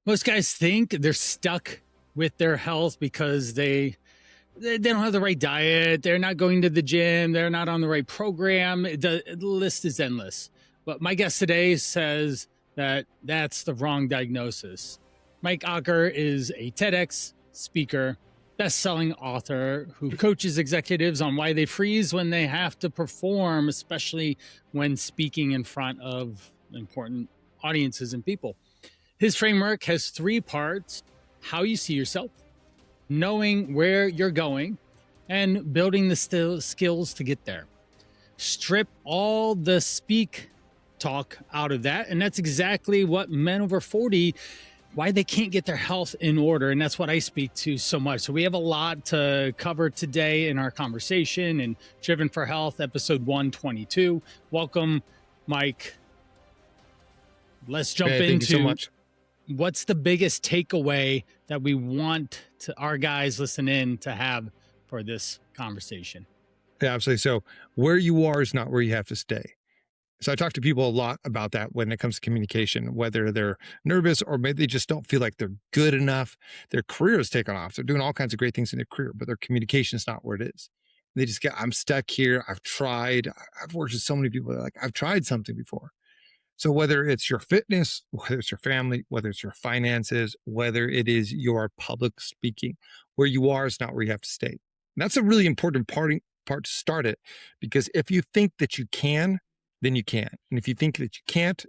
Most guys think they're stuck with their health because they don't have the right diet. They're not going to the gym. They're not on the right program. The list is endless. But my guest today says that that's the wrong diagnosis. Mike Acker is a TEDx speaker, best-selling author who coaches executives on why they freeze when they have to perform, especially when speaking in front of important audiences and people. His framework has 3 parts: how you see yourself, knowing where you're going, and building the skills to get there. Strip all the speak talk out of that, and that's exactly what men over 40, why they can't get their health in order, and that's what I speak to so much. So we have a lot to cover today in our conversation and Driven for Health, episode 122. Welcome, Mike. Let's jump into thank you so much. What's the biggest takeaway that we want to our guys listen in to have for this conversation? Yeah, absolutely. So where you are is not where you have to stay. So I talk to people a lot about that when it comes to communication, whether they're nervous or maybe they just don't feel like they're good enough. Their career has taken off. They're doing all kinds of great things in their career, but their communication is not where it is. They just I'm stuck here. I've tried. I've worked with so many people that are like, I've tried something before. So whether it's your fitness, whether it's your family, whether it's your finances, whether it is your public speaking, where you are is not where you have to stay. And that's a really important part to start it, because if you think that you can, then you can. And if you think that you can't,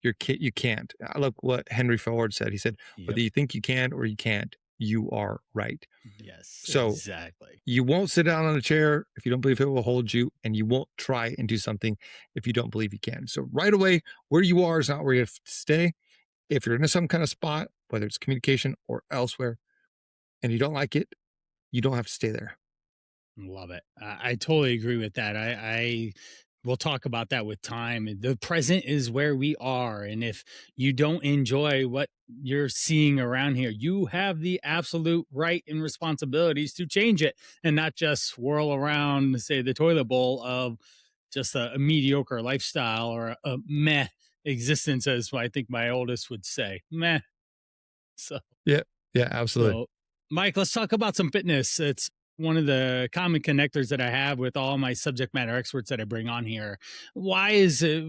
you can't. I love what Henry Ford said. He said, whether you think you can or you can't, you are right. Yes, so exactly. You won't sit down on a chair if you don't believe it will hold you, and you won't try and do something if you don't believe you can. So right away, where you are is not where you have to stay. If you're in some kind of spot, whether it's communication or elsewhere, and you don't like it, you don't have to stay there. Love it. I totally agree with that. We'll talk about that with time. The present is where we are. And if you don't enjoy what you're seeing around here, you have the absolute right and responsibilities to change it and not just swirl around, say, the toilet bowl of just a mediocre lifestyle or a meh existence, as I think my oldest would say. Meh. So, yeah, absolutely. So, Mike, let's talk about some fitness. It's one of the common connectors that I have with all my subject matter experts that I bring on here. Why is it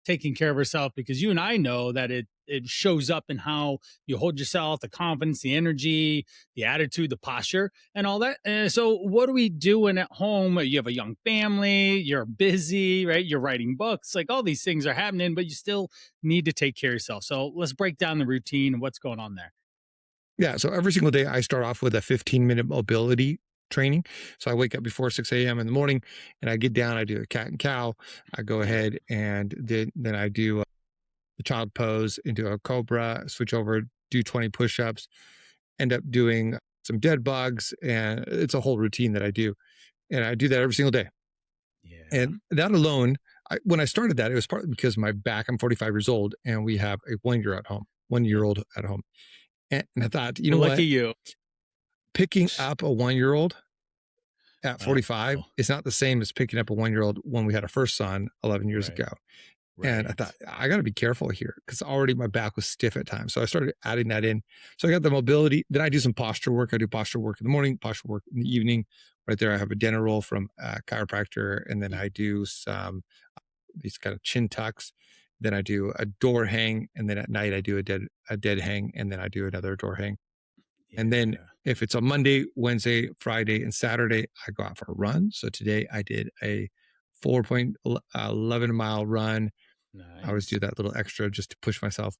taking care of yourself? Because you and I know that it shows up in how you hold yourself, the confidence, the energy, the attitude, the posture, and all that. So what are we doing at home? You have a young family, you're busy, right? You're writing books, like all these things are happening, but you still need to take care of yourself. So let's break down the routine and what's going on there. Yeah. So every single day I start off with a 15-minute mobility training. So I wake up before 6 a.m. in the morning and I get down, I do a cat and cow. I go ahead and then I do the child pose into a cobra, switch over, do 20 push-ups, end up doing some dead bugs. And it's a whole routine that I do. And I do that every single day. Yeah. And that alone, when I started that, it was partly because of my back. I'm 45 years old and we have a 1-year-old at home. And I thought, you know what? Lucky you. Picking up a 1-year-old at 45 is not the same as picking up a 1-year-old when we had our first son 11 years ago. Right. And I thought, I got to be careful here because already my back was stiff at times. So I started adding that in. So I got the mobility. Then I do some posture work. I do posture work in the morning, posture work in the evening. Right there, I have a dinner roll from a chiropractor. And then I do some these kind of chin tucks. Then I do a door hang. And then at night I do a dead hang. And then I do another door hang. Yeah. And then if it's a Monday, Wednesday, Friday, and Saturday, I go out for a run. So today I did a 4.11 mile run. Nice. I always do that little extra just to push myself.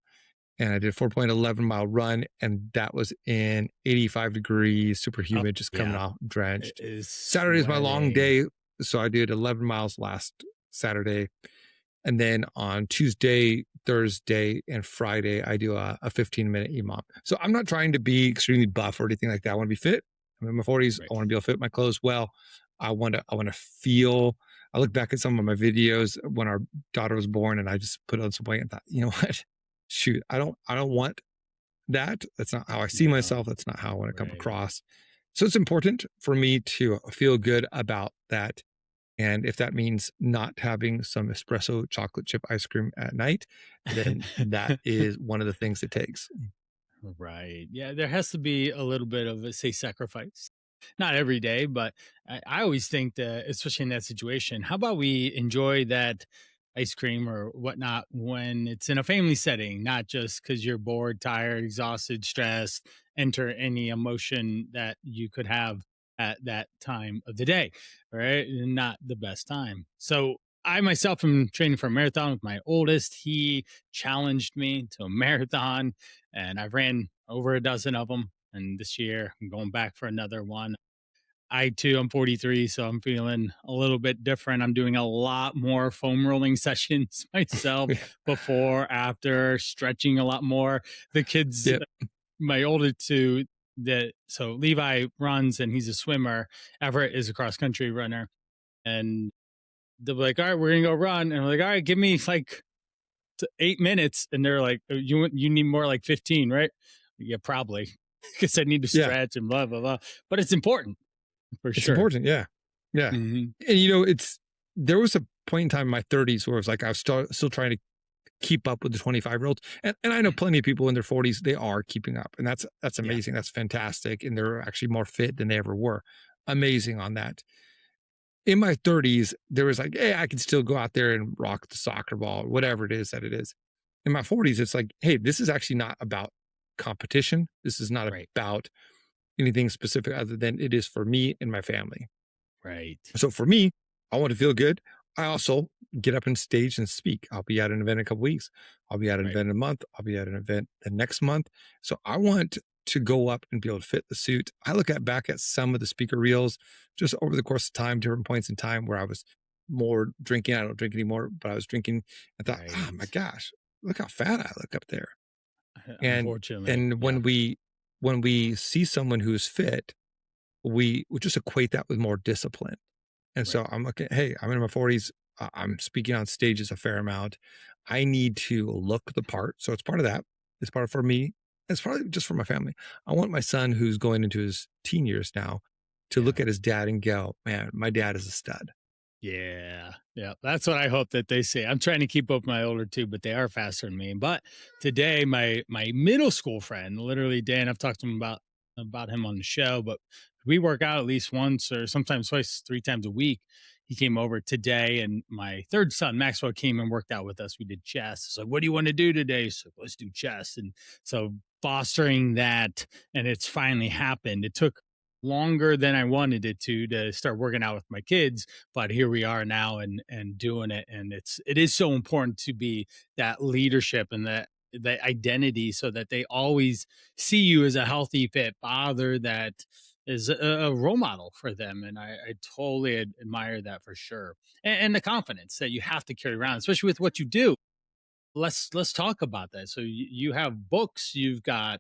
And I did a 4.11 mile run. And that was in 85 degrees, super humid, just coming off drenched. Saturday is my long day. So I did 11 miles last Saturday. And then on Tuesday, Thursday, and Friday, I do a 15-minute EMOM. So I'm not trying to be extremely buff or anything like that. I want to be fit. I'm in my 40s. Right. I want to be able to fit my clothes well. I want to feel. I look back at some of my videos when our daughter was born, and I just put on some weight and thought, you know what? Shoot, I don't want that. That's not how I see myself. That's not how I want to come across. So it's important for me to feel good about that. And if that means not having some espresso chocolate chip ice cream at night, then that is one of the things it takes. Right. Yeah, there has to be a little bit of a say sacrifice. Not every day, but I always think that, especially in that situation, how about we enjoy that ice cream or whatnot when it's in a family setting, not just because you're bored, tired, exhausted, stressed, enter any emotion that you could have at that time of the day, right? Not the best time. So I myself am training for a marathon with my oldest. He challenged me to a marathon, and I've ran over a dozen of them. And this year I'm going back for another one. I too, I'm 43, so I'm feeling a little bit different. I'm doing a lot more foam rolling sessions myself Yeah. before, after, stretching a lot more. The kids, Yep. my older two, that so Levi runs and he's a swimmer. Everett is a cross country runner, and they're like, "All right, we're gonna go run," and I'm like, "All right, give me like 8 minutes," and they're like, "You need more like 15, right?" Yeah, probably, because I need to Yeah. stretch and blah blah blah. But it's important for It's sure. important. Yeah. Yeah. Mm-hmm. And there was a point in time in my 30s where it was like I was still trying to keep up with the 25-year-olds. And I know plenty of people in their 40s, they are keeping up. And that's Yeah. amazing. That's fantastic. And they're actually more fit than they ever were. Amazing on that. In my 30s, there was like, hey, I can still go out there and rock the soccer ball, whatever it is that it is. In my 40s, it's like, hey, this is actually not about competition. This is not Right. about anything specific other than it is for me and my family. Right. So for me, I want to feel good. I also get up and stage and speak. I'll be at an event in a couple weeks. I'll be at an Right. event in a month. I'll be at an event the next month. So I want to go up and be able to fit the suit. I look back at some of the speaker reels just over the course of time, different points in time where I was more drinking. I don't drink anymore, but I was drinking. I thought, oh my gosh, look how fat I look up there. And Unfortunately. and Yeah. when we see someone who's fit, we just equate that with more discipline. And so Right. I'm looking, hey, I'm in my 40s. I'm speaking on stages a fair amount. I need to look the part. So it's part of that. It's part of for me. It's probably just for my family. I want my son, who's going into his teen years now, to Yeah. look at his dad and go, man, my dad is a stud. Yeah. Yeah. That's what I hope that they say. I'm trying to keep up with my older two, but they are faster than me. But today, my middle school friend, literally Dan, I've talked to him about him on the show, but we work out at least once or sometimes twice, 3 times a week. He came over today, and my third son, Maxwell, came and worked out with us. We did chess. So, what do you want to do today? So, let's do chess. And so, fostering that, and it's finally happened. It took longer than I wanted it to start working out with my kids, but here we are now and doing it. And it is so important to be that leadership and that the identity so that they always see you as a healthy, fit father that is a role model for them. And I totally admire that for sure. And the confidence that you have to carry around, especially with what you do. Let's talk about that. So you have books, you've got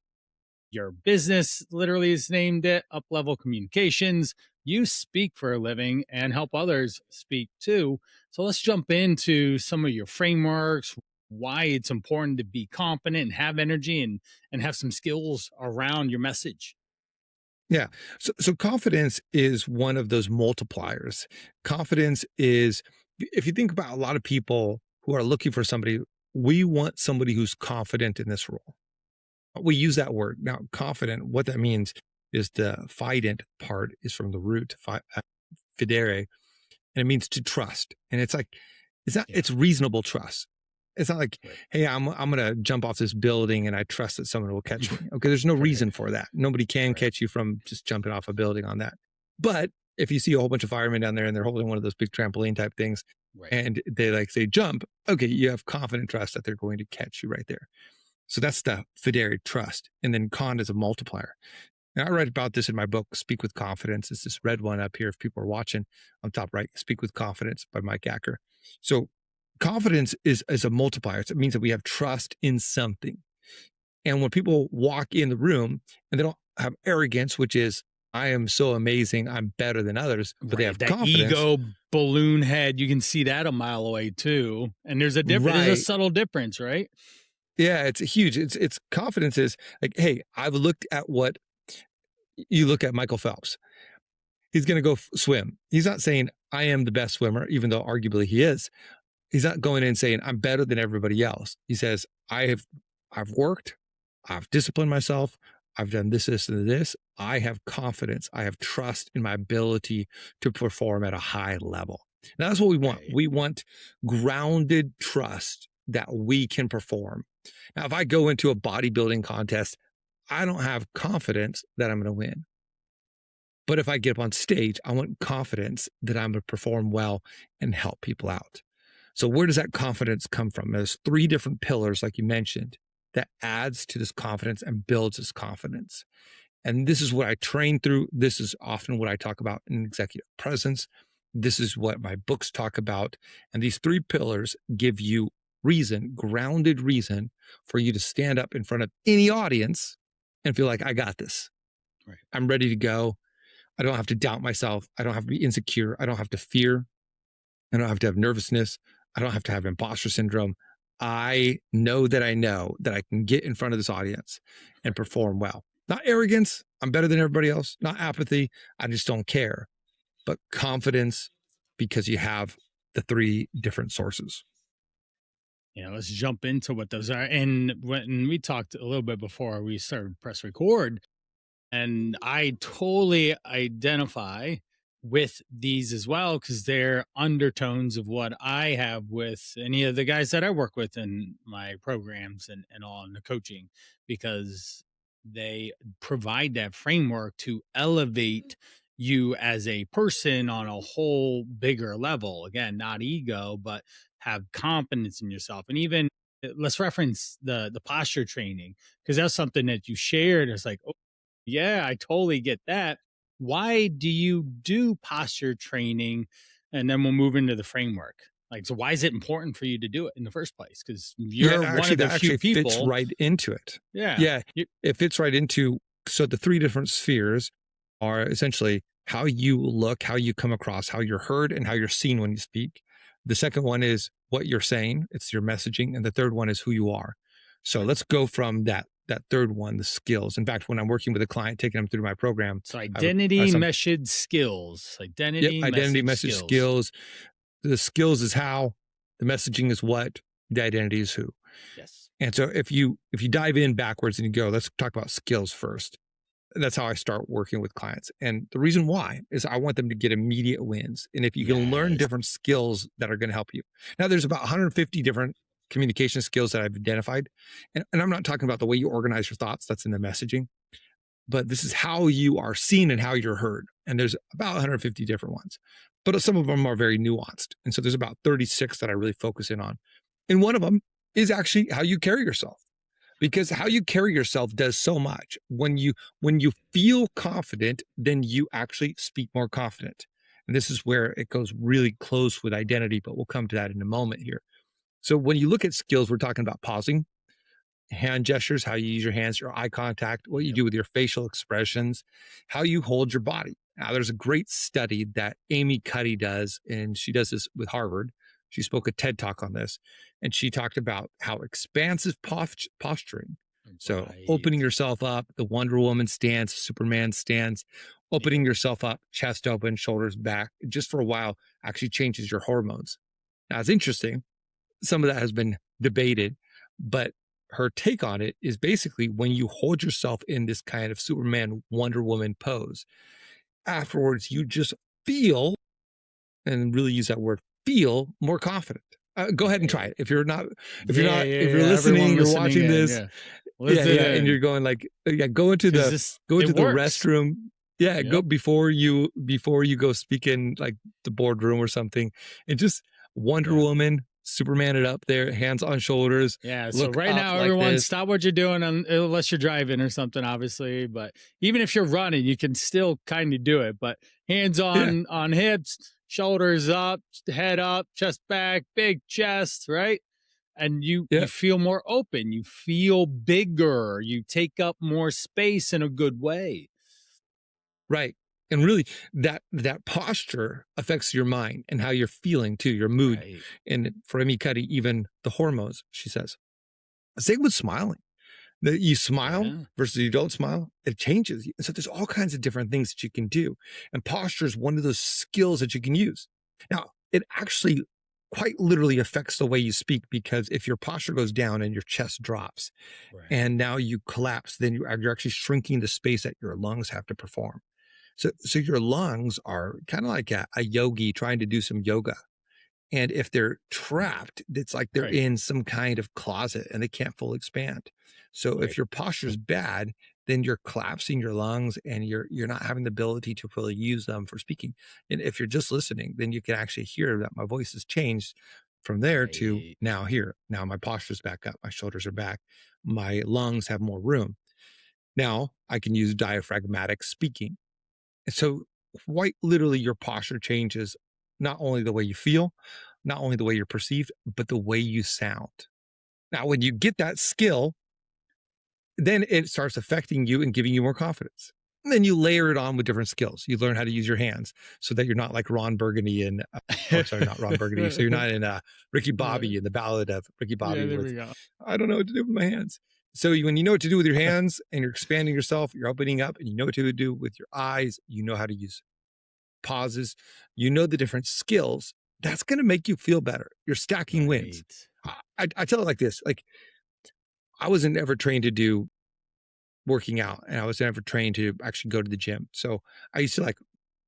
your business literally is named it Up Level Communications. You speak for a living and help others speak too. So let's jump into some of your frameworks, why it's important to be confident and have energy and have some skills around your message. Yeah. So confidence is one of those multipliers. Confidence is, if you think about a lot of people who are looking for somebody, we want somebody who's confident in this role. We use that word. Now, confident, what that means is the fident part is from the root fidere, and it means to trust. And it's like, it's reasonable trust. It's not like, hey, I'm going to jump off this building and I trust that someone will catch me. Okay, there's no reason for that. Nobody can catch you from just jumping off a building on that. But if you see a whole bunch of firemen down there and they're holding one of those big trampoline type things, and they say jump, okay, you have confident trust that they're going to catch you right there. So that's the fidere trust. And then con is a multiplier. And I write about this in my book, Speak with Confidence. It's this red one up here if people are watching on top right, Speak with Confidence by Mike Acker. So confidence is a multiplier. It means that we have trust in something. And when people walk in the room and they don't have arrogance, which is, I am so amazing, I'm better than others, but they have that confidence. Ego balloon head, you can see that a mile away too. And there's a difference, there's a subtle difference, right? Yeah, it's huge. It's confidence is like, hey, I've looked at what you look at Michael Phelps. He's going to go swim. He's not saying I am the best swimmer, even though arguably he is. He's not going in saying I'm better than everybody else. He says, I've worked, I've disciplined myself. I've done this, this, and this. I have confidence. I have trust in my ability to perform at a high level. Now, that's what we want. We want grounded trust that we can perform. Now, if I go into a bodybuilding contest, I don't have confidence that I'm going to win. But if I get up on stage, I want confidence that I'm going to perform well and help people out. So where does that confidence come from? There's 3 different pillars, like you mentioned, that adds to this confidence and builds this confidence. And this is what I train through. This is often what I talk about in executive presence. This is what my books talk about. And these 3 pillars give you reason, grounded reason for you to stand up in front of any audience and feel like, I got this. Right. I'm ready to go. I don't have to doubt myself. I don't have to be insecure. I don't have to fear. I don't have to have nervousness. I don't have to have imposter syndrome. I know that I can get in front of this audience and perform well. Not arrogance. I'm better than everybody else. Not apathy. I just don't care. But confidence, because you have the 3 different sources. Yeah, let's jump into what those are. And when we talked a little bit before we started press record, and I totally identify with these as well, because they're undertones of what I have with any of the guys that I work with in my programs and all in the coaching, because they provide that framework to elevate you as a person on a whole bigger level. Again, not ego, but have confidence in yourself. And even let's reference the posture training, because that's something that you shared. It's like, oh, yeah, I totally get that. Why do you do posture training? And then we'll move into the framework. Like, so why is it important for you to do it in the first place? Because you're one of the few people. Fits right into it. Yeah. Yeah. It fits right into, so the 3 different spheres are essentially how you look, how you come across, how you're heard, and how you're seen when you speak. The second one is what you're saying. It's your messaging. And the third one is who you are. So let's go from that third one, the skills. In fact, when I'm working with a client, taking them through my program. So identity, message, skills. Identity, message, skills. The skills is how, the messaging is what, the identity is who. Yes. And so if you dive in backwards and you go, let's talk about skills first. And that's how I start working with clients. And the reason why is I want them to get immediate wins. And if you can learn different skills that are going to help you. Now, there's about 150 different communication skills that I've identified. And I'm not talking about the way you organize your thoughts. That's in the messaging. But this is how you are seen and how you're heard. And there's about 150 different ones. But some of them are very nuanced. And so there's about 36 that I really focus in on. And one of them is actually how you carry yourself. Because how you carry yourself does so much. When you feel confident, then you actually speak more confident. And this is where it goes really close with identity, but we'll come to that in a moment here. So when you look at skills, we're talking about pausing, hand gestures, how you use your hands, your eye contact, what you do with your facial expressions, how you hold your body. Now, there's a great study that Amy Cuddy does, and she does this with Harvard. She spoke a TED Talk on this, and she talked about how expansive posturing. So opening yourself up, the Wonder Woman stance, Superman stance, opening yourself up, chest open, shoulders back, just for a while actually changes your hormones. Now, it's interesting. Some of that has been debated, but her take on it is basically when you hold yourself in this kind of Superman, Wonder Woman pose, afterwards you just feel, and really use that word, feel more confident. Go ahead and try it. If you're listening, you're watching this, and you're going like, go into the restroom. Yeah, go before you go speak in like the boardroom or something, and just Wonder Woman, Superman it up there, hands on shoulders. Yeah. So right now, everyone, stop what you're doing unless you're driving or something, obviously. But even if you're running, you can still kind of do it. But hands on hips, shoulders up, head up, chest back, big chest, right? And you feel more open. You feel bigger. You take up more space in a good way. Right. And really, that posture affects your mind and how you're feeling too, your mood. Right. And for Amy Cuddy, even the hormones, she says. Same with smiling. That you smile versus you don't smile, it changes. So there's all kinds of different things that you can do. And posture is one of those skills that you can use. Now, it actually quite literally affects the way you speak, because if your posture goes down and your chest drops and now you collapse, then you're actually shrinking the space that your lungs have to perform. So your lungs are kind of like a yogi trying to do some yoga. And if they're trapped, it's like they're in some kind of closet and they can't fully expand. So if your posture is bad, then you're collapsing your lungs and you're not having the ability to really use them for speaking. And if you're just listening, then you can actually hear that my voice has changed from there to now here. Now my posture's back up, my shoulders are back, my lungs have more room. Now I can use diaphragmatic speaking. And so quite literally your posture changes, not only the way you feel, not only the way you're perceived, but the way you sound. Now, when you get that skill, then it starts affecting you and giving you more confidence. And then you layer it on with different skills. You learn how to use your hands so that you're not like Ron Burgundy in, not Ron Burgundy. So you're not in Ricky Bobby in the Ballad of Ricky Bobby with, I don't know what to do with my hands. So when you know what to do with your hands and you're expanding yourself, you're opening up, and you know what to do with your eyes, you know how to use pauses, you know the different skills, that's going to make you feel better. You're stacking wins. I tell it like this, like I wasn't ever trained to do working out, and I was never trained to actually go to the gym. So I used to, like,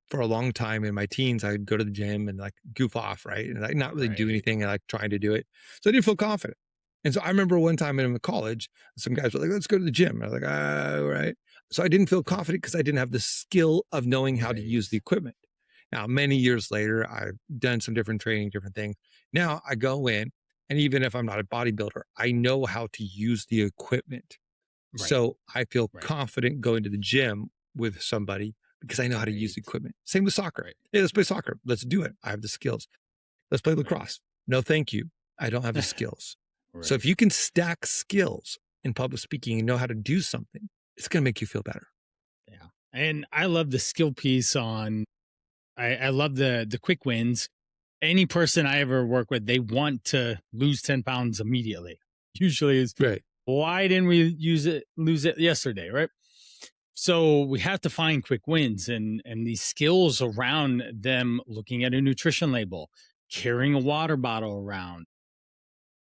for a long time in my teens, I'd go to the gym and like goof off, right? And like not really do anything and like trying to do it. So I didn't feel confident. And so I remember one time in college, some guys were like, let's go to the gym. I was like, all right. So I didn't feel confident because I didn't have the skill of knowing how to use the equipment. Now, many years later, I've done some different training, different things. Now I go in, and even if I'm not a bodybuilder, I know how to use the equipment. So I feel confident going to the gym with somebody because I know how to use the equipment. Same with soccer. Hey, let's play soccer. Let's do it. I have the skills. Let's play lacrosse. No, thank you. I don't have the skills. So if you can stack skills in public speaking and know how to do something, it's going to make you feel better. Yeah. And I love the skill piece on, I love the quick wins. Any person I ever work with, they want to lose 10 pounds immediately. Usually is, why didn't we lose it yesterday, right? So we have to find quick wins and these skills around them, looking at a nutrition label, carrying a water bottle around,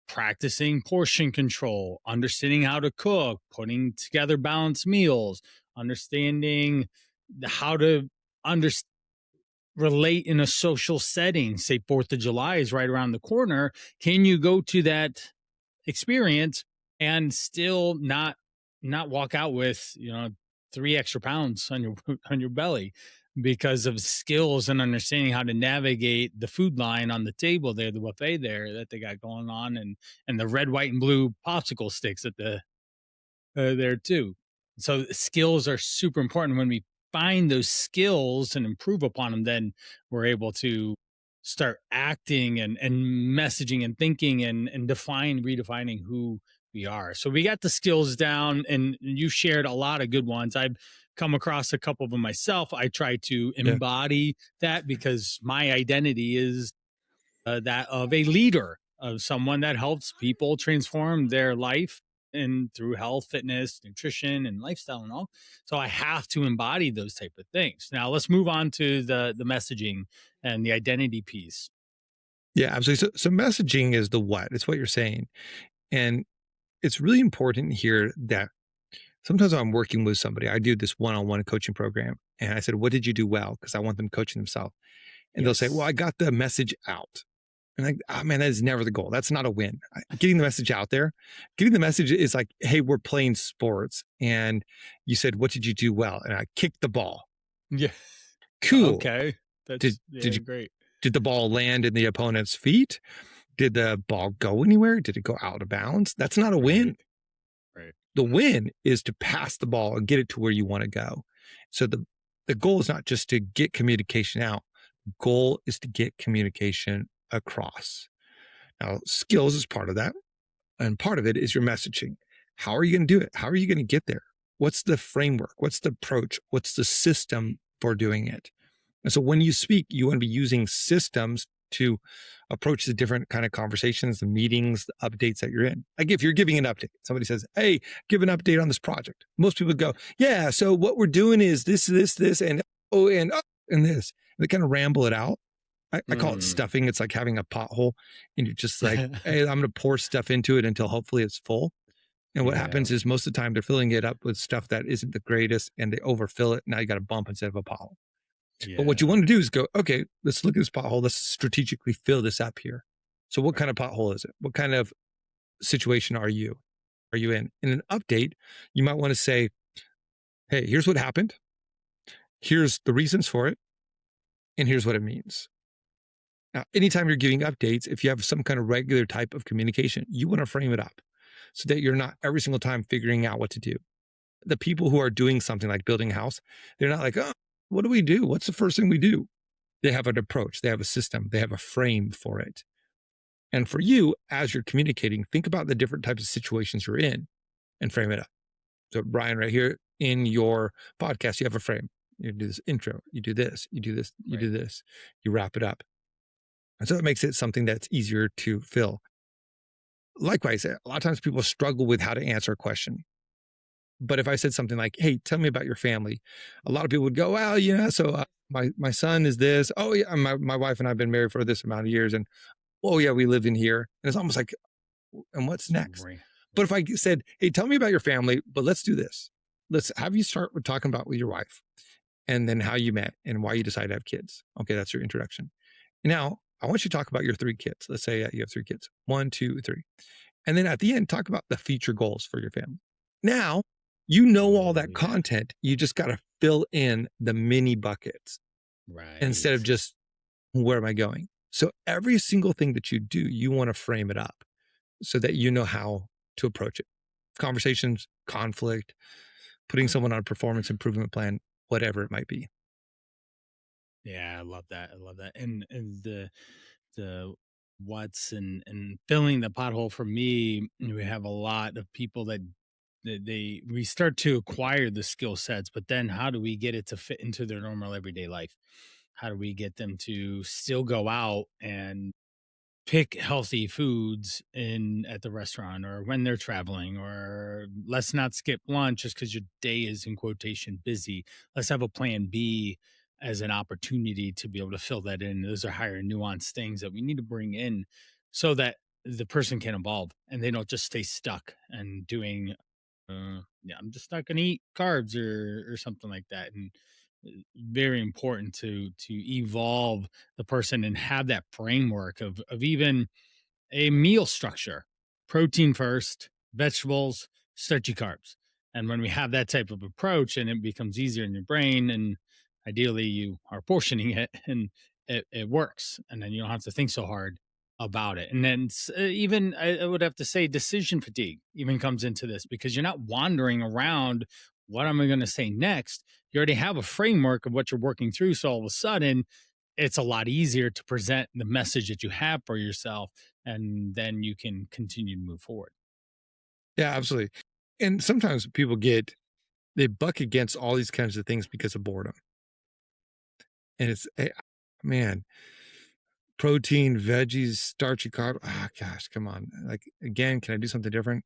practicing portion control, understanding how to cook, putting together balanced meals, understanding how to relate in a social setting. Say 4th of July is right around the corner. Can you go to that experience and still not walk out with 3 extra pounds on your belly because of skills and understanding how to navigate the food line on the table there, the buffet there that they got going on, and the red, white, and blue popsicle sticks at the there too. So skills are super important. When we find those skills and improve upon them, then we're able to start acting and messaging and thinking and redefining who we are. So we got the skills down, and you shared a lot of good ones. I've come across a couple of them myself. I try to embody that because my identity is that of a leader, of someone that helps people transform their life and through health, fitness, nutrition, and lifestyle and all. So I have to embody those type of things. Now let's move on to the messaging and the identity piece. Yeah, absolutely. So messaging is the what. It's what you're saying. And it's really important here that sometimes when I'm working with somebody, I do this one-on-one coaching program. And I said, what did you do well? Because I want them coaching themselves. And they'll say, well, I got the message out. And like, oh man, that is never the goal. That's not a win. Getting the message out there, getting the message is like, hey, we're playing sports. And you said, what did you do well? And I kicked the ball. Yeah. Cool. Okay. That's did you, great. Did the ball land in the opponent's feet? Did the ball go anywhere? Did it go out of bounds? That's not a win. Right. The win is to pass the ball and get it to where you want to go. So the goal is not just to get communication out. The goal is to get communication across. Now, skills is part of that. And part of it is your messaging. How are you going to do it? How are you going to get there? What's the framework? What's the approach? What's the system for doing it? And so when you speak, you want to be using systems to approach the different kind of conversations, the meetings, the updates that you're in. Like if you're giving an update, somebody says, hey, give an update on this project. Most people go, yeah, so what we're doing is this, and this. And they kind of ramble it out. I call it stuffing. It's like having a pothole and you're just like, hey, I'm going to pour stuff into it until hopefully it's full. And what happens is most of the time they're filling it up with stuff that isn't the greatest and they overfill it. Now you got a bump instead of a pothole. But what you want to do is go, okay, let's look at this pothole. Let's strategically fill this up here. So what kind of pothole is it? What kind of situation are you in? In an update, you might want to say, hey, here's what happened. Here's the reasons for it. And here's what it means. Now, anytime you're giving updates, if you have some kind of regular type of communication, you want to frame it up so that you're not every single time figuring out what to do. The people who are doing something like building a house, they're not like, oh, what do we do? What's the first thing we do? They have an approach, they have a system, they have a frame for it. And for you, as you're communicating, think about the different types of situations you're in and frame it up. So Brian, right here in your podcast, you have a frame. You do this intro, you do this, you do this, you do this, you wrap it up. And so it makes it something that's easier to fill. Likewise, a lot of times people struggle with how to answer a question. But if I said something like, hey, tell me about your family, a lot of people would go, well, yeah, so my son is this. Oh, yeah, my wife and I have been married for this amount of years. And oh, yeah, we live in here. And it's almost like, and what's next? But if I said, hey, tell me about your family, but let's do this. Let's have you start with talking about with your wife and then how you met and why you decided to have kids. Okay, that's your introduction. Now, I want you to talk about your 3 kids. Let's say you have 3 kids, 1, 2, 3. And then at the end, talk about the future goals for your family. Now, you know all that content. You just got to fill in the mini buckets instead of just, where am I going? So every single thing that you do, you want to frame it up so that you know how to approach it. Conversations, conflict, putting someone on a performance improvement plan, whatever it might be. Yeah, I love that. I love that. And the what's and filling the pothole for me, we have a lot of people that we start to acquire the skill sets, but then how do we get it to fit into their normal everyday life? How do we get them to still go out and pick healthy foods in at the restaurant or when they're traveling, or let's not skip lunch just because your day is in quotation busy. Let's have a plan B as an opportunity to be able to fill that in. Those are higher nuanced things that we need to bring in so that the person can evolve and they don't just stay stuck and doing yeah, I'm just not going to eat carbs or something like that. And very important to evolve the person and have that framework of even a meal structure: protein first, vegetables, starchy carbs. And when we have that type of approach, and it becomes easier in your brain, and ideally you are portioning it, and it works, and then you don't have to think so hard about it. And then even I would have to say decision fatigue even comes into this, because you're not wandering around, what am I going to say next? You already have a framework of what you're working through, so all of a sudden it's a lot easier to present the message that you have for yourself, and then you can continue to move forward. Yeah, absolutely. And sometimes people they buck against all these kinds of things because of boredom. And it's, man, protein, veggies, starchy carb. Ah, gosh, come on. Like, again, can I do something different?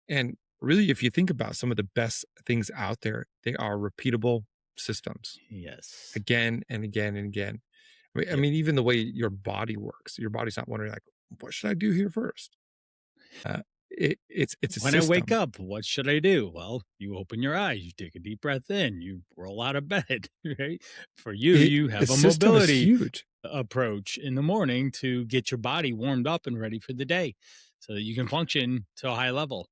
And really, if you think about some of the best things out there, they are repeatable systems. Yes. Again and again and again. I mean, even the way your body works, your body's not wondering like, what should I do here first? It's a When system. I wake up, what should I do? Well, you open your eyes, you take a deep breath in, you roll out of bed, right? For you, you have a mobility approach in the morning to get your body warmed up and ready for the day so that you can function to a high level.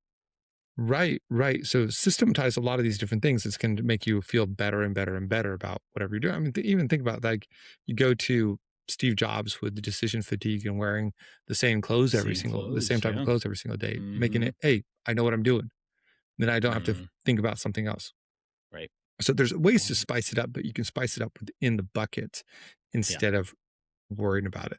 Right, right. So systematize a lot of these different things. It's going to make you feel better and better and better about whatever you're doing. I mean, even think about like you go to Steve Jobs with the decision fatigue and wearing the same clothes the same type of clothes every single day, making it, hey, I know what I'm doing. Then I don't have to think about something else. Right. So there's ways to spice it up, but you can spice it up within the bucket instead of worrying about it.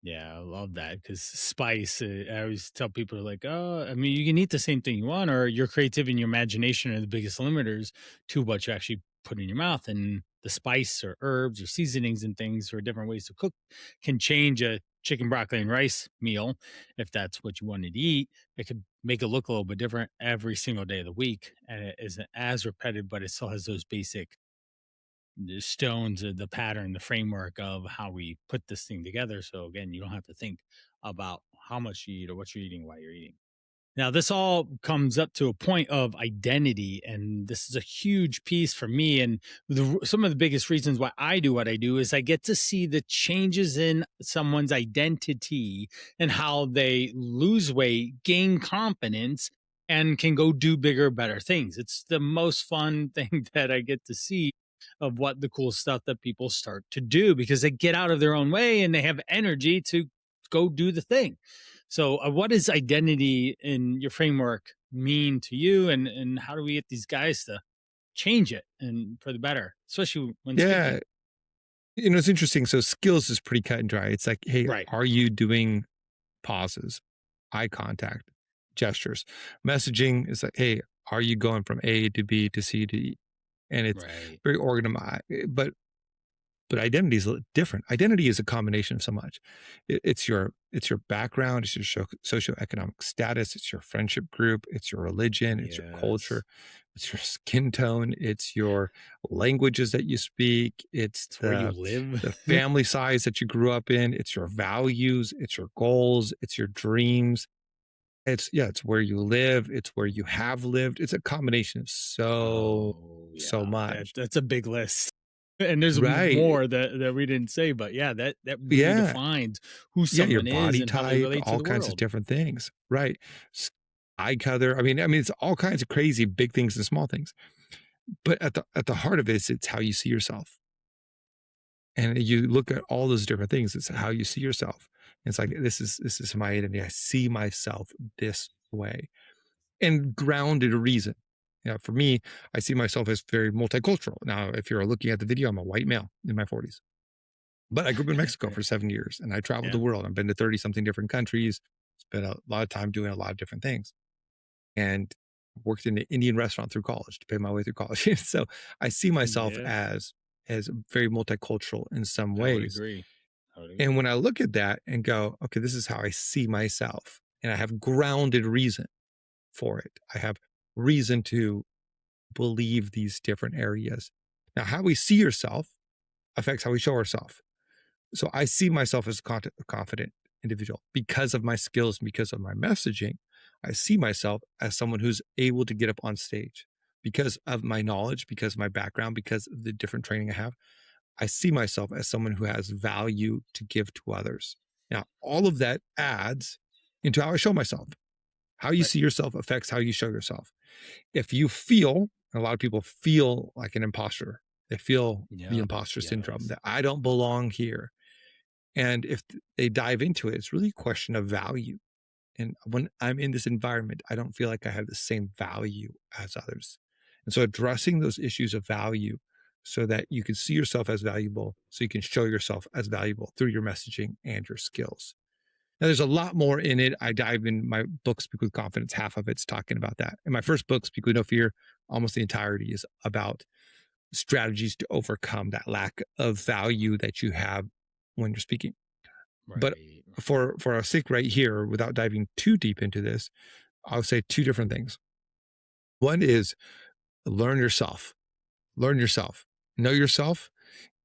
Yeah, I love that, because spice, I always tell people like, oh, I mean, you can eat the same thing you want, or your creativity and your imagination are the biggest limiters to what you actually put in your mouth. And the spice or herbs or seasonings and things or different ways to cook can change a chicken, broccoli, and rice meal. If that's what you wanted to eat, it could make it look a little bit different every single day of the week. And it isn't as repetitive, but it still has those basic stones, the pattern, the framework of how we put this thing together. So again, you don't have to think about how much you eat or what you're eating while you're eating. Now, this all comes up to a point of identity, and this is a huge piece for me. And some of the biggest reasons why I do what I do is I get to see the changes in someone's identity and how they lose weight, gain confidence, and can go do bigger, better things. It's the most fun thing that I get to see of what the cool stuff that people start to do because they get out of their own way and they have energy to go do the thing. So, what does identity in your framework mean to you, and how do we get these guys to change it and for the better, especially when Yeah. speaking? It's interesting. So skills is pretty cut and dry. It's like, hey, Right, are you doing pauses, eye contact, gestures? Messaging is like, hey, are you going from A to B to C to E? And it's right, very organized. But identity is a little different. Identity is a combination of so much. It's your background, it's your socioeconomic status, it's your friendship group, it's your religion, it's your culture, yes. it's your skin tone, it's your languages that you speak, it's It's where you live. the family size that you grew up in, it's your values, it's your goals, it's your dreams. It's where you live, it's where you have lived. It's a combination of Oh so yeah, much. that's a big list, and there's Right. more that we didn't say, but yeah, that really Yeah. defines who Yeah, your someone is body and how they type, relate to all the kinds of world. different things, right? S Eye color, it's all kinds of crazy big things and small things, but at the heart of it is it's how you see yourself, and you look at all those different things, it's how you see yourself. It's like, this is my identity, I see myself this way, and grounded reason. For me, I see myself as very multicultural. Now, if you're looking at the video, I'm a white male in my 40s. But I grew up in Mexico for 7 years and I traveled the Yeah, world. I've been to 30 something different countries, spent a lot of time doing a lot of different things, and worked in an Indian restaurant through college to pay my way through college. So I see myself yeah, as very multicultural in some I would ways. agree. I would And agree. when I look at that and go, okay, this is how I see myself, and I have grounded reason for it. I have reason to believe these different areas. Now, how we see yourself affects how we show ourselves. So I see myself as a confident individual because of my skills, because of my messaging. I see myself as someone who's able to get up on stage because of my knowledge, because of my background, because of the different training I have. I see myself as someone who has value to give to others. Now, all of that adds into how I show myself. How you Right. see yourself affects how you show yourself. If you feel, a lot of people feel like an imposter, they feel the Yeah. imposter syndrome Yes. that I don't belong here. And if they dive into it, it's really a question of value. And when I'm in this environment, I don't feel like I have the same value as others. And so addressing those issues of value so that you can see yourself as valuable, so you can show yourself as valuable through your messaging and your skills. Now, there's a lot more in it. I dive in my book, Speak with Confidence. Half of it's talking about that. In my first book, Speak with No Fear, almost the entirety is about strategies to overcome that lack of value that you have when you're speaking. But Right. for our sake right here, without diving too deep into this, I'll say two different things. One is learn yourself, know yourself,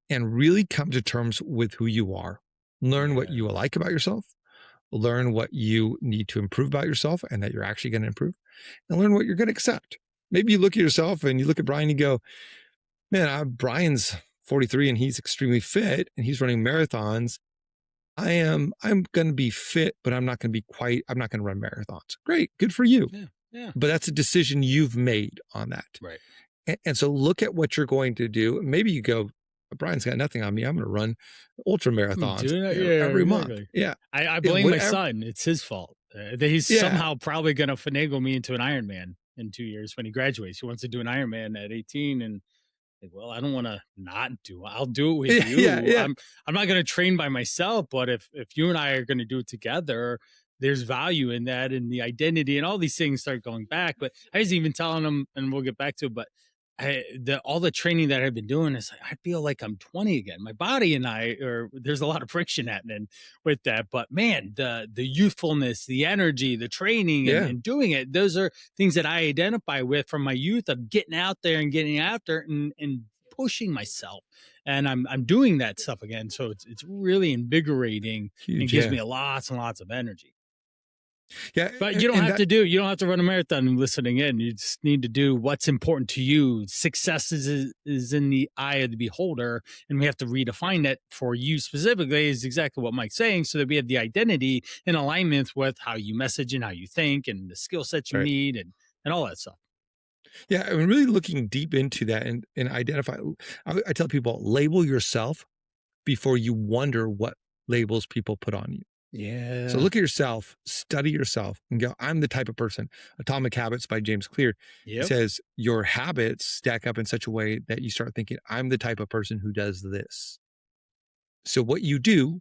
and really come to terms with who you are. Learn what you Yes. like about yourself, learn what you need to improve about yourself and that you're actually going to improve, and learn what you're going to accept. Maybe you look at yourself and you look at Brian and you go, man, Brian's 43 and he's extremely fit and he's running marathons. I'm going to be fit, but I'm not going to run marathons. Great. Good for you. Yeah. Yeah. But that's a decision you've made on that. Right. And so look at what you're going to do. Maybe you go, Brian's got nothing on me. I'm going to run ultra marathons Doing it. Yeah. every month. Exactly. Yeah. I Yeah. blame my Whatever. son. It's his fault. That he's Yeah. somehow probably going to finagle me into an Ironman in 2 years when he graduates. He wants to do an Ironman at 18, and like, well, I don't want to not do it. I'll do it with Yeah. you. Yeah. I'm not going to train by myself, but if you and I are going to do it together, there's value in that, and the identity and all these things start going back. But I was even telling him, and we'll get back to it, but all the training that I've been doing is like, I feel like I'm 20 again. My body and I are, there's a lot of friction happening with that. But man, the youthfulness, the energy, the training Yeah. and doing it, those are things that I identify with from my youth of getting out there and getting after it and pushing myself, and I'm doing that stuff again. So it's really invigorating and Huge. gives Yeah. me lots and lots of energy. Yeah. But you don't And have to do, you don't have to run a marathon listening in. You just need to do what's important to you. Success is in the eye of the beholder, and we have to redefine it for you specifically, is exactly what Mike's saying, so that we have the identity in alignment with how you message and how you think and the skill sets you right. need and all that stuff. Yeah. I mean, really looking deep into that and identify. I tell people, label yourself before you wonder what labels people put on you. Yeah. So look at yourself, study yourself, and go, I'm the type of person. Atomic Habits by James Clear says your habits stack up in such a way that you start thinking, I'm the type of person who does this. So what you do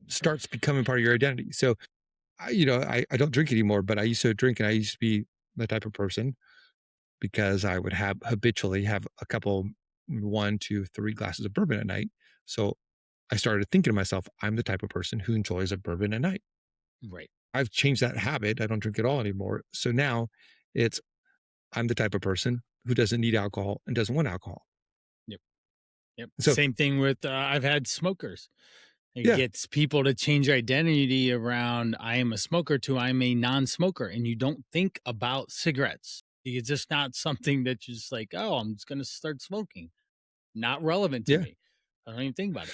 starts becoming part of your identity. So, I don't drink anymore, but I used to drink, and I used to be the type of person, because I would habitually have a couple, 1, 2, 3 glasses of bourbon at night. So I started thinking to myself, I'm the type of person who enjoys a bourbon at night. Right. I've changed that habit. I don't drink at all anymore. So now I'm the type of person who doesn't need alcohol and doesn't want alcohol. Yep. So Same thing with I've had smokers. It yeah, gets people to change identity around I am a smoker to I'm a non-smoker, and you don't think about cigarettes. It's just not something that you're just like, oh, I'm just going to start smoking. Not relevant to yeah. me. I don't even think about it.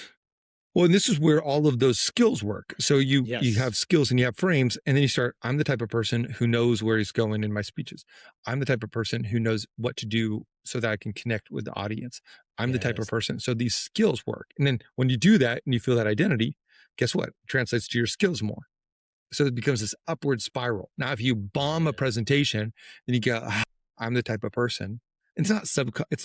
Well, and this is where all of those skills work. So you have skills and you have frames, and then you start, I'm the type of person who knows where he's going in my speeches. I'm the type of person who knows what to do so that I can connect with the audience. I'm the type of person. So these skills work. And then when you do that and you feel that identity, guess what? It translates to your skills more. So it becomes this upward spiral. Now, if you bomb a presentation, then you go, I'm the type of person. It's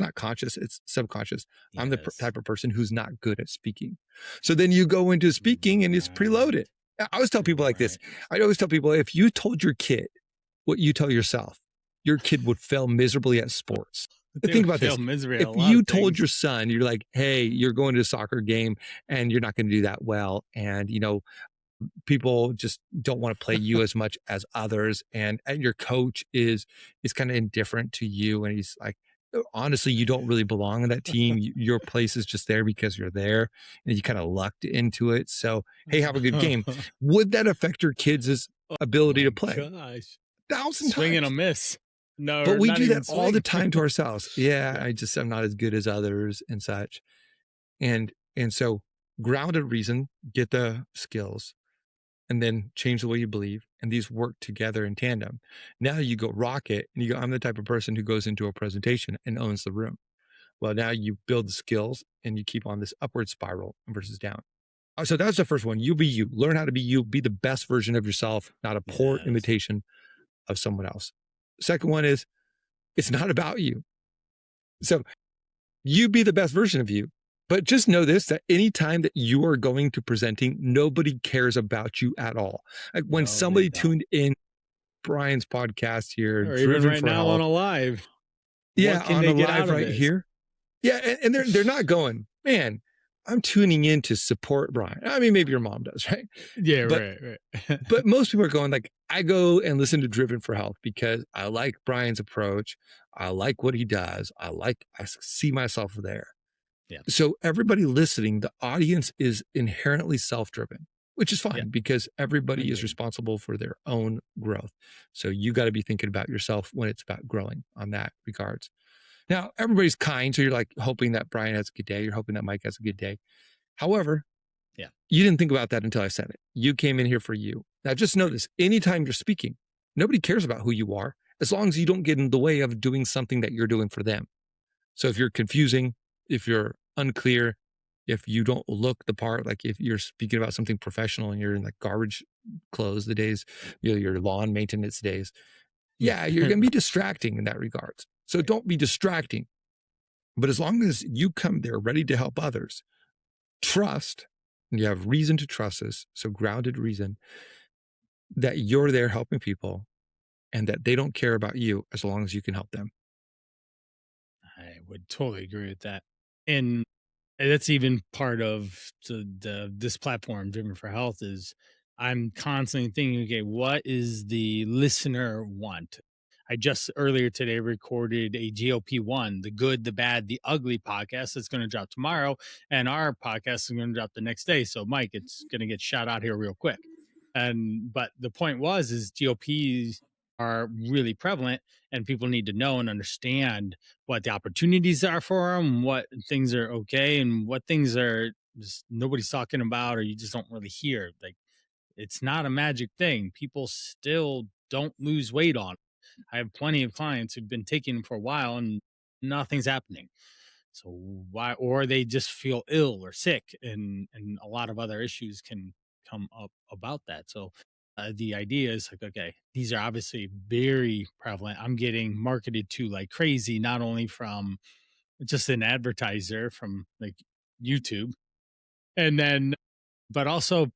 not conscious, it's subconscious. I'm the type of person who's not good at speaking. So then you go into speaking and it's preloaded. I always tell people like this. I always tell people, if you told your kid what you tell yourself, your kid would fail miserably at sports. Think about this. If you told your son, you're like, hey, you're going to a soccer game and you're not going to do that well. And, people just don't want to play you as much as others, and your coach is kind of indifferent to you, and he's like, honestly, you don't really belong in that team. Your place is just there because you're there, and you kind of lucked into it. So hey, have a good game. Would that affect your kids' ability to play? Gosh. 1,000 Swing times. and a miss. No, but we do that swing. all the time to ourselves. I'm not as good as others and such. And so grounded reason, get the skills, and then change the way you believe. And these work together in tandem. Now you go rocket and you go, I'm the type of person who goes into a presentation and owns the room. Well, now you build the skills and you keep on this upward spiral versus down. So that's the first one. You be you. Learn how to be you. Be the best version of yourself, not a poor imitation of someone else. Second one is, it's not about you. So you be the best version of you. But just know this, that anytime that you are going to presenting, nobody cares about you at all. Like when somebody tuned in Brian's podcast here, or Driven even right for now Health, on a live. Yeah, what can on they a get live out of right this? here. Yeah, and they're not going, man, I'm tuning in to support Brian. I mean, maybe your mom does, right? Yeah, But, right. but most people are going like, I go and listen to Driven for Health because I like Brian's approach. I like what he does. I see myself there. Yeah. So everybody listening, the audience is inherently self-driven, which is fine because everybody is responsible for their own growth. So you got to be thinking about yourself when it's about growing on that regards. Now, everybody's kind. So you're like hoping that Brian has a good day. You're hoping that Mike has a good day. However, you didn't think about that until I said it. You came in here for you. Now, just know this. Anytime you're speaking, nobody cares about who you are as long as you don't get in the way of doing something that you're doing for them. So if you're confusing, if you're unclear, if you don't look the part, like if you're speaking about something professional and you're in like garbage clothes the days, your lawn maintenance days, you're going to be distracting in that regards. So don't be distracting. But as long as you come there ready to help others, trust, and you have reason to trust this, so grounded reason, that you're there helping people and that they don't care about you as long as you can help them. I would totally agree with that. And that's even part of this platform, Driven for Health, is I'm constantly thinking, okay, what is the listener want? I just earlier today recorded a GOP1, the good, the bad, the ugly podcast that's going to drop tomorrow. And our podcast is going to drop the next day. So, Mike, it's going to get shot out here real quick. But the point is GOPs are really prevalent, and people need to know and understand what the opportunities are for them, what things are okay, and what things are just nobody's talking about, or you just don't really hear. Like, it's not a magic thing. People still don't lose weight on it. I have plenty of clients who've been taking them for a while and nothing's happening. So why, or they just feel ill or sick, and a lot of other issues can come up about that. So the idea is like, okay, these are obviously very prevalent. I'm getting marketed to like crazy, not only from just an advertiser from like YouTube, and then, but also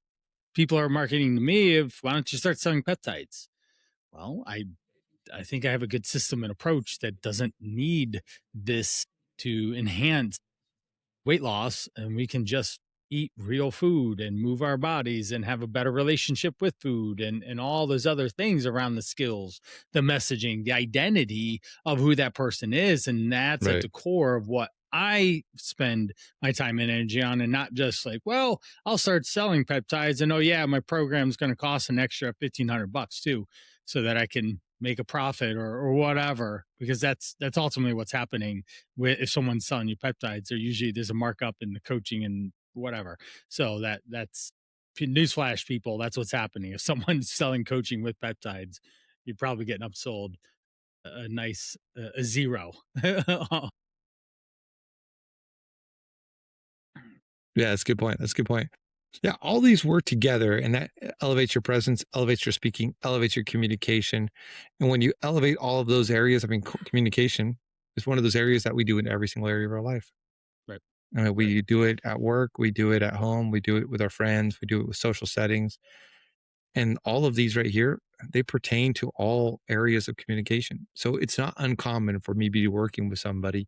people are marketing to me of, why don't you start selling peptides? Well, I think I have a good system and approach that doesn't need this to enhance weight loss, and we can just eat real food and move our bodies and have a better relationship with food, and all those other things around the skills, the messaging, the identity of who that person is. And that's at the core of what I spend my time and energy on, and not just like, well, I'll start selling peptides and, oh yeah, my program's going to cost an extra $1,500 too, so that I can make a profit, or whatever, because that's ultimately what's happening with, if someone's selling you peptides, there's a markup in the coaching and whatever. So that's newsflash, people, that's what's happening. If someone's selling coaching with peptides, you're probably getting upsold a nice a zero. Yeah, that's a good point. That's a good point. Yeah, all these work together, and that elevates your presence, elevates your speaking, elevates your communication. And when you elevate all of those areas, I mean, communication is one of those areas that we do in every single area of our life. Right. We do it at work, we do it at home, we do it with our friends, we do it with social settings. And all of these right here, they pertain to all areas of communication. So it's not uncommon for me to be working with somebody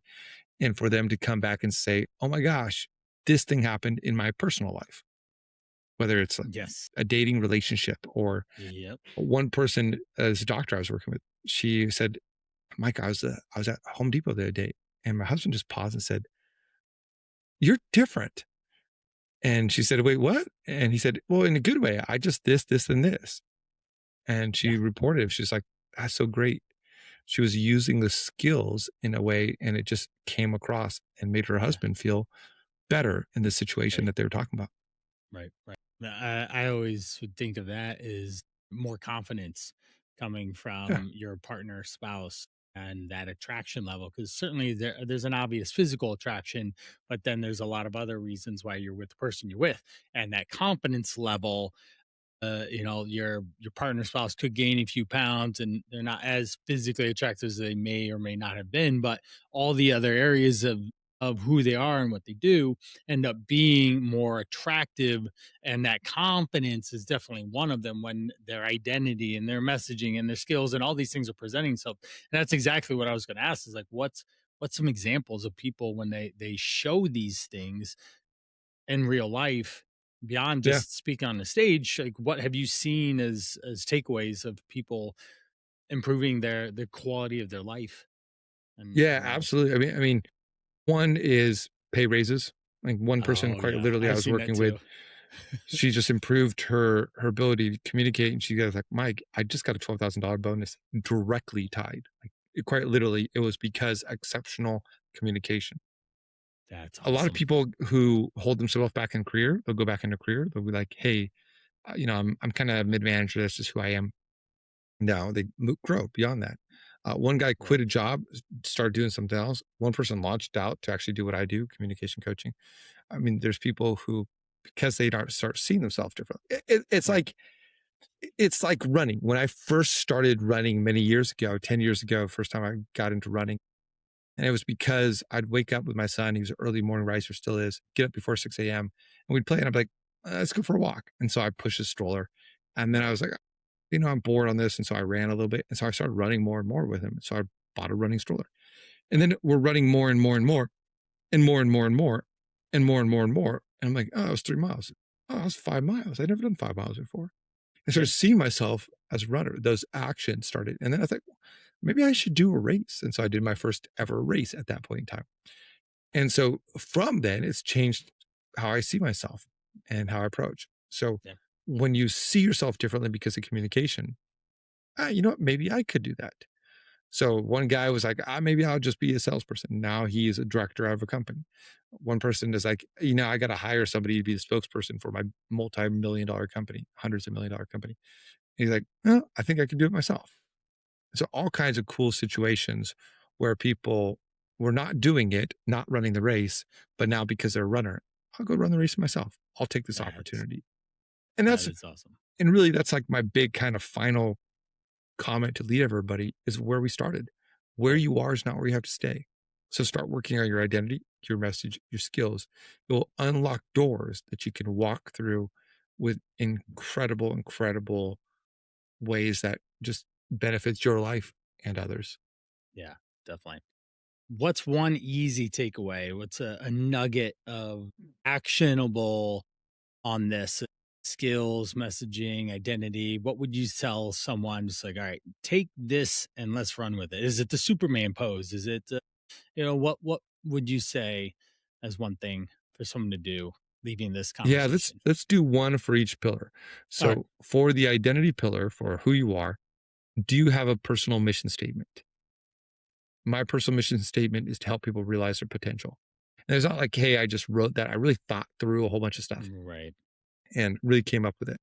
and for them to come back and say, oh my gosh, this thing happened in my personal life. Whether it's Yes. a dating relationship, or one person, as a doctor I was working with, she said, Mike, I was at Home Depot the other day, and my husband just paused and said, you're different. And she said, wait, what? And he said, well, in a good way. I just this, and this. And she reported, she's like, that's so great. She was using the skills in a way, and it just came across and made her husband feel better in the situation that they were talking about. Right. I always would think of that as more confidence coming from your partner, spouse, and that attraction level, because certainly there's an obvious physical attraction, but then there's a lot of other reasons why you're with the person you're with, and that confidence level. Your partner, spouse could gain a few pounds and they're not as physically attractive as they may or may not have been, but all the other areas of who they are and what they do end up being more attractive. And that confidence is definitely one of them, when their identity and their messaging and their skills and all these things are presenting. So, and that's exactly what I was going to ask, is like, what's some examples of people when they show these things in real life, beyond just speaking on the stage? Like, what have you seen as takeaways of people improving the quality of their life? And Absolutely. I mean, one is pay raises. Like one person, quite literally, I was working with, she just improved her ability to communicate, and she goes like, Mike, I just got a $12,000 bonus directly tied. Like, quite literally, it was because exceptional communication. That's awesome. A lot of people who hold themselves back in career, they'll go back into career. They'll be like, hey, I'm kind of mid-manager. That's just who I am. No, they grow beyond that. One guy quit a job, started doing something else. One person launched out to actually do what I do, communication coaching. I mean, there's people who, because they don't start seeing themselves differently. It's like running. When I first started running many years ago, 10 years ago, first time I got into running, and it was because I'd wake up with my son. He was an early morning riser, still is, get up before 6 a.m. and we'd play. And I'd be like, let's go for a walk. And so I pushed his stroller. And then I was like, I'm bored on this. And so I ran a little bit. And so I started running more and more with him. So I bought a running stroller. And then we're running more and more and more and more and more and more and more and more and more. And I'm like, oh, it was 3 miles. Oh, it was 5 miles. I'd never done 5 miles before. I started seeing myself as a runner. Those actions started. And then I thought, maybe I should do a race. And so I did my first ever race at that point in time. And so from then, it's changed how I see myself and how I approach. So when you see yourself differently because of communication, you know what, maybe I could do that. So one guy was like, maybe I'll just be a salesperson. Now he is a director of a company. One person is like, you know, I got to hire somebody to be the spokesperson for my multi-million-dollar company, hundreds of million-dollar company. And he's like, well, I think I can do it myself. So all kinds of cool situations where people were not doing it, not running the race, but now because they're a runner, I'll go run the race myself. I'll take this opportunity. And that's awesome. And really, that's like my big kind of final comment to lead everybody is where we started. Where you are is not where you have to stay. So start working on your identity, your message, your skills. It will unlock doors that you can walk through with incredible ways that just benefits your life and others. Yeah, definitely. What's one easy takeaway? What's a nugget of actionable on this? Skills, messaging, identity. What would you tell someone? Just like, all right, take this and let's run with it. Is it the Superman pose? Is it, what would you say as one thing for someone to do leaving this conversation? Yeah, let's do one for each pillar. So for the identity pillar, for who you are, do you have a personal mission statement? My personal mission statement is to help people realize their potential. And it's not like, hey, I just wrote that. I really thought through a whole bunch of stuff. Right. And really came up with it.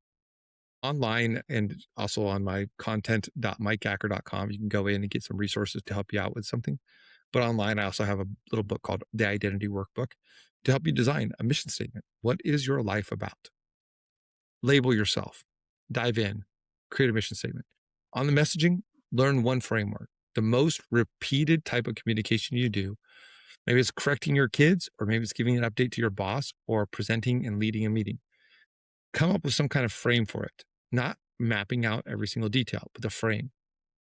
Online and also on my content.mikeacker.com, you can go in and get some resources to help you out with something. But online, I also have a little book called The Identity Workbook to help you design a mission statement. What is your life about? Label yourself, dive in, create a mission statement. On the messaging, learn one framework. The most repeated type of communication you do, maybe it's correcting your kids, or maybe it's giving an update to your boss, or presenting and leading a meeting. Come up with some kind of frame for it, not mapping out every single detail, but the frame.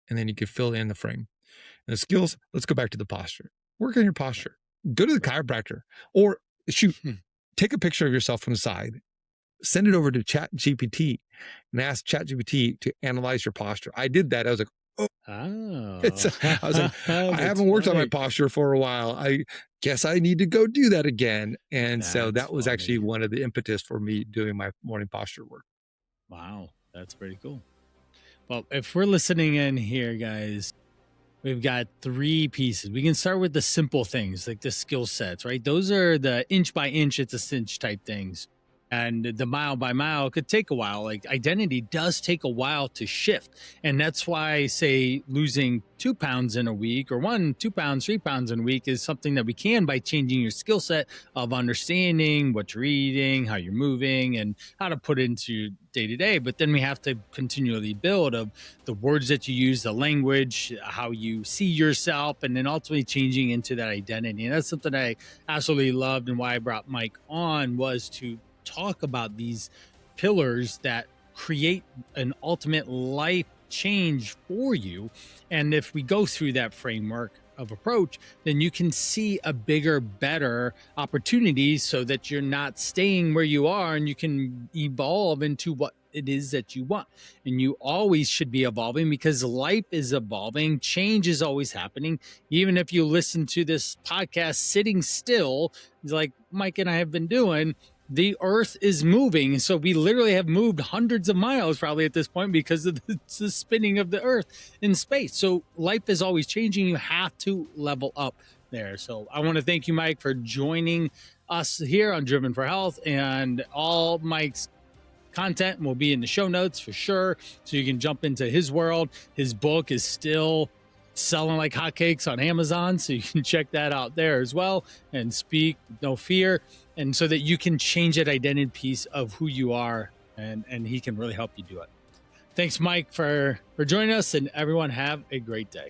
And then you can fill in the frame. And the skills, let's go back to the posture. Work on your posture. Go to the chiropractor, or take a picture of yourself from the side, send it over to ChatGPT and ask ChatGPT to analyze your posture. I did that. I was like, I haven't worked on my posture for a while. I guess I need to go do that again. And so that was actually one of the impetus for me doing my morning posture work. Wow, that's pretty cool. Well, if we're listening in here, guys, we've got 3 pieces. We can start with the simple things like the skill sets, right? Those are the inch by inch, it's a cinch type things. And the mile by mile could take a while. Like identity does take a while to shift. And that's why I say losing 2 pounds in a week, or 2 pounds, 3 pounds in a week is something that we can by changing your skill set of understanding what you're eating, how you're moving, and how to put it into day to day. But then we have to continually build of the words that you use, the language, how you see yourself, and then ultimately changing into that identity. And that's something I absolutely loved, and why I brought Mike on was to talk about these pillars that create an ultimate life change for you. And if we go through that framework of approach, then you can see a bigger, better opportunity so that you're not staying where you are, and you can evolve into what it is that you want. And you always should be evolving, because life is evolving. Change is always happening. Even if you listen to this podcast sitting still, like Mike and I have been doing, the earth is moving. So we literally have moved hundreds of miles probably at this point because of the spinning of the earth in space. So life is always changing. You have to level up there. So I want to thank you, Mike, for joining us here on Driven for Health, and all Mike's content will be in the show notes for sure. So you can jump into his world. His book is still selling like hotcakes on Amazon, so you can check that out there as well. And Speak No Fear, and so that you can change that identity piece of who you are, and he can really help you do it. Thanks, Mike, for joining us, and everyone have a great day.